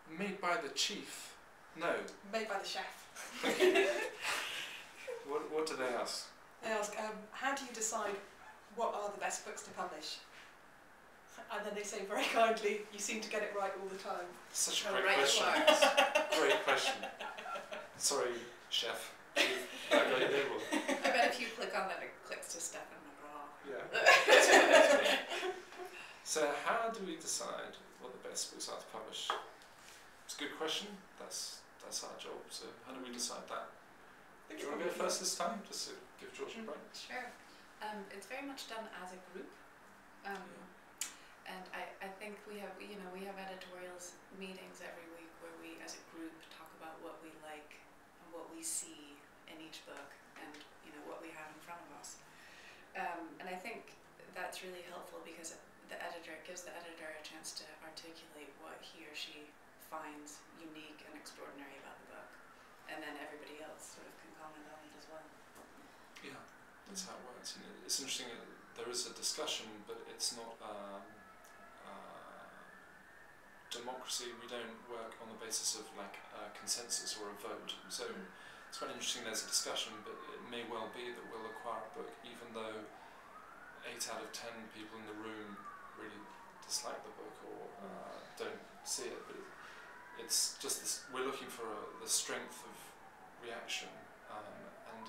Made by the chief? No. Made by the chef. What do they ask? They ask, how do you decide what are the best books to publish? And then they say very kindly, you seem to get it right all the time. Such a great question. Great question. Sorry, chef. I bet if you click on that, it clicks to Stefan McGraw. Yeah. So how do we decide what the best books are to publish? It's a good question. That's our job. So how do we decide that? Do you want to go first this time, just to give George a break? Sure. It's very much done as a group. And I think we have editorials meetings every week where we as a group talk about what we like and what we see in each book and what we have in front of us. And I think that's really helpful because it gives the editor a chance to articulate what he or she finds unique and extraordinary about the book. And then everybody else sort of can comment on it as well. Yeah, that's how it works. And it's interesting, there is a discussion, but it's not democracy. We don't work on the basis of like a consensus or a vote. So it's quite interesting there's a discussion, but it may well be that we'll acquire a book even though 8 out of 10 people in the room really dislike the book or don't see it. But it's just this, we're looking for the strength of reaction, and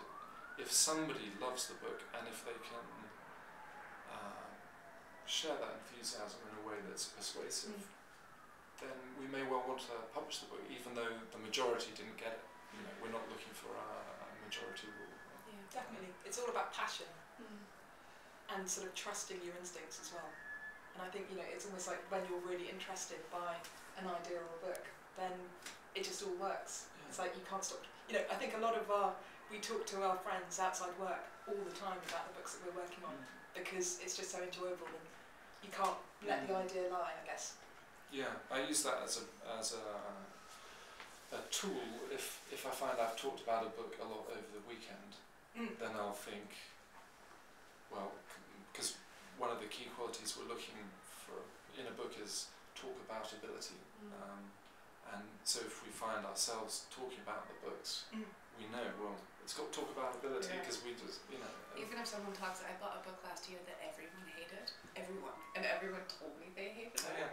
if somebody loves the book and if they can share that enthusiasm in a way that's persuasive, then we may well want to publish the book, even though the majority didn't get it. We're not looking for a majority rule. Yeah, definitely. It's all about passion and sort of trusting your instincts as well. And I think it's almost like when you're really interested by an idea or a book, then it just all works. Yeah. It's like you can't stop. I think a lot of we talk to our friends outside work all the time about the books that we're working on because it's just so enjoyable and you can't let the idea lie, I guess. Yeah, I use that as a tool. If I find I've talked about a book a lot over the weekend, then I'll think, well, because one of the key qualities we're looking for in a book is talk about ability. And so if we find ourselves talking about the books, we know, well, it's got talk about ability because we just, Even if someone talks, I bought a book last year that everyone hated, and everyone told me they hated it. Yeah.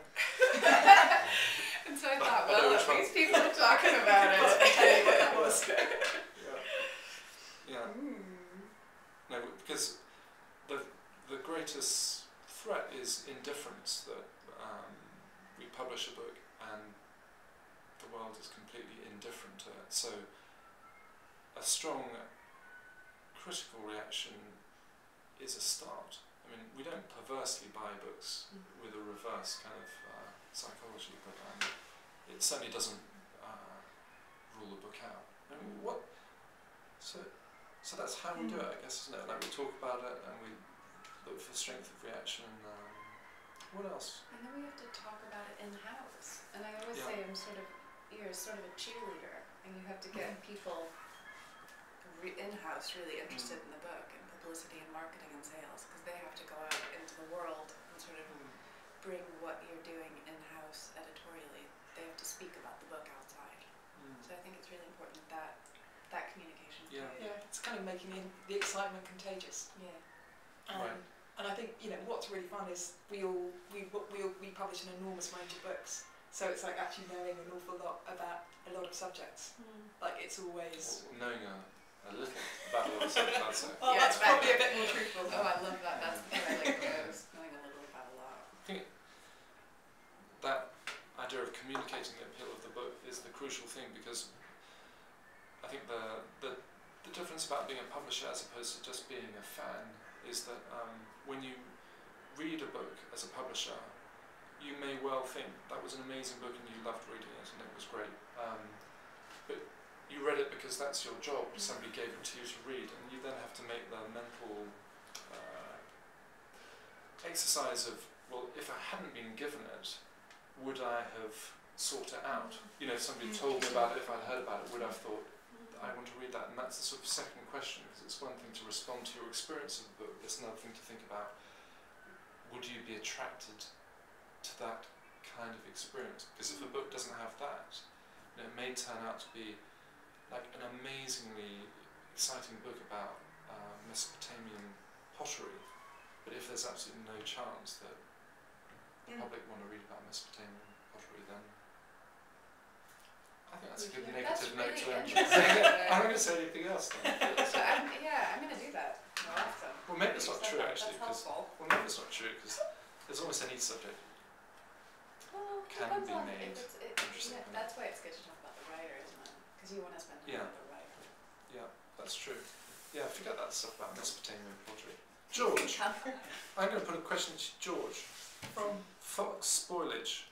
And so I thought, well, at least people are talking about it. I'll tell you what that was. Yeah. No, because the greatest threat is indifference, that we publish a book and the world is completely indifferent to it. So a strong critical reaction is a start. I mean, we don't perversely buy books with a reverse kind of psychology, but it certainly doesn't rule the book out. I mean, so that's how we do it, I guess, isn't it? Like we talk about it and we look for strength of reaction. What else? And then we have to talk about it in-house. And I always say you're sort of a cheerleader, and you have to get people in-house really interested in the book and publicity and marketing and sales, because they have to go out into the world and sort of bring what you're doing in-house editorially. They have to speak about the book outside. So I think it's really important that communication. Yeah, it's kind of making the excitement contagious. Yeah. And I think what's really fun is we publish an enormous range of books, so it's like actually knowing an awful lot about a lot of subjects. Like it's always knowing a little about a lot of subjects. I'd say. Oh, that's probably a bit more truthful. Oh, I love that. That's the thing I like most, knowing a little about a lot. I think that idea of communicating the appeal of the book is the crucial thing, because I think the difference about being a publisher as opposed to just being a fan is that when you read a book as a publisher, you may well think that was an amazing book and you loved reading it and it was great, but you read it because that's your job. Somebody gave it to you to read, and you then have to make the mental exercise of, well, if I hadn't been given it, would I have sought it out? If somebody told me about it, if I'd heard about it, would I have thought, I want to read that? And that's the sort of second question, because it's one thing to respond to your experience of the book, it's another thing to think about, would you be attracted to that kind of experience? Because if a book doesn't have that, It may turn out to be like an amazingly exciting book about Mesopotamian pottery, but if there's absolutely no chance that the public want to read about Mesopotamian pottery, then I think that's a good negative note to end. I'm not going to say anything else then. So I'm going to do that more often. Well, maybe it's not true actually. That's helpful. Well, maybe it's not true because there's almost any subject Well, can depends be on made interesting. yeah, that's why it's good to talk about the writer, isn't it? Because you want to spend time with the writer. Yeah, that's true. Yeah, forget that stuff about Mesopotamian pottery. George, I'm going to put a question to George from Fox Spoilage.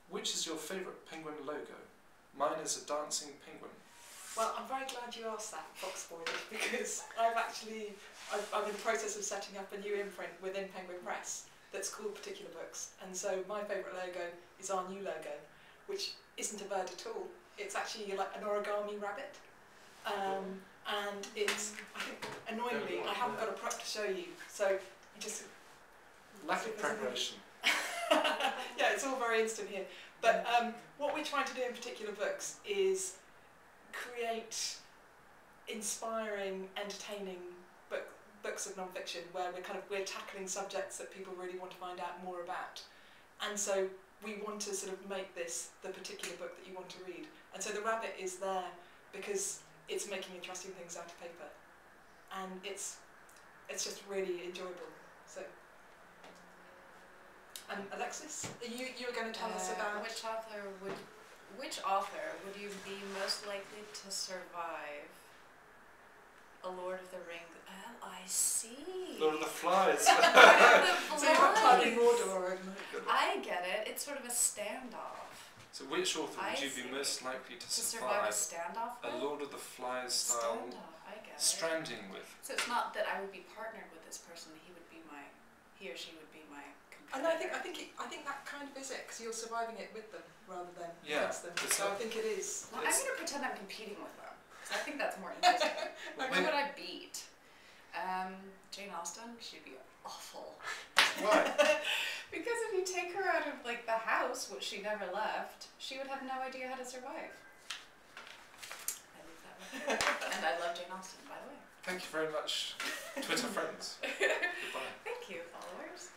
Which is your favourite penguin logo? Mine is a dancing penguin. Well, I'm very glad you asked that, Fox Spoilage, because I'm in the process of setting up a new imprint within Penguin Press that's called Particular Books, and so my favourite logo is our new logo, which isn't a bird at all. It's actually like an origami rabbit, and it's, I think, annoyingly, I haven't got a prop to show you, so you just... Lack of preparation. Yeah, it's all very instant here. But what we're trying to do in Particular Books is create inspiring, entertaining books of non-fiction where we're tackling subjects that people really want to find out more about. And so we want to sort of make this the particular book that you want to read. And so the rabbit is there because it's making interesting things out of paper. And it's just really enjoyable. So. And Alexis, you were going to tell us about which author would you be most likely to survive a Lord of the Rings? Oh, I see. Lord of the Flies. Lord of the So you've got Climbing Flies. Mordor. I get it. It's sort of a standoff. So which author would you be see. most likely to survive a survive standoff a with? Lord of the Flies style Standoff, I get it. stranding with? So it's not that I would be partnered with this person. He or she would be my competitor. And I think that kind of is it, because you're surviving it with them rather than against them. it's So I not- think it is. Well, I'm going to pretend I'm competing with them. So I think that's more interesting. Who would I beat? Jane Austen. She'd be awful. Why? Because if you take her out of like the house, which she never left, she would have no idea how to survive. I leave that with her. And I love Jane Austen, by the way. Thank you very much, Twitter friends. Goodbye. Thank you, followers.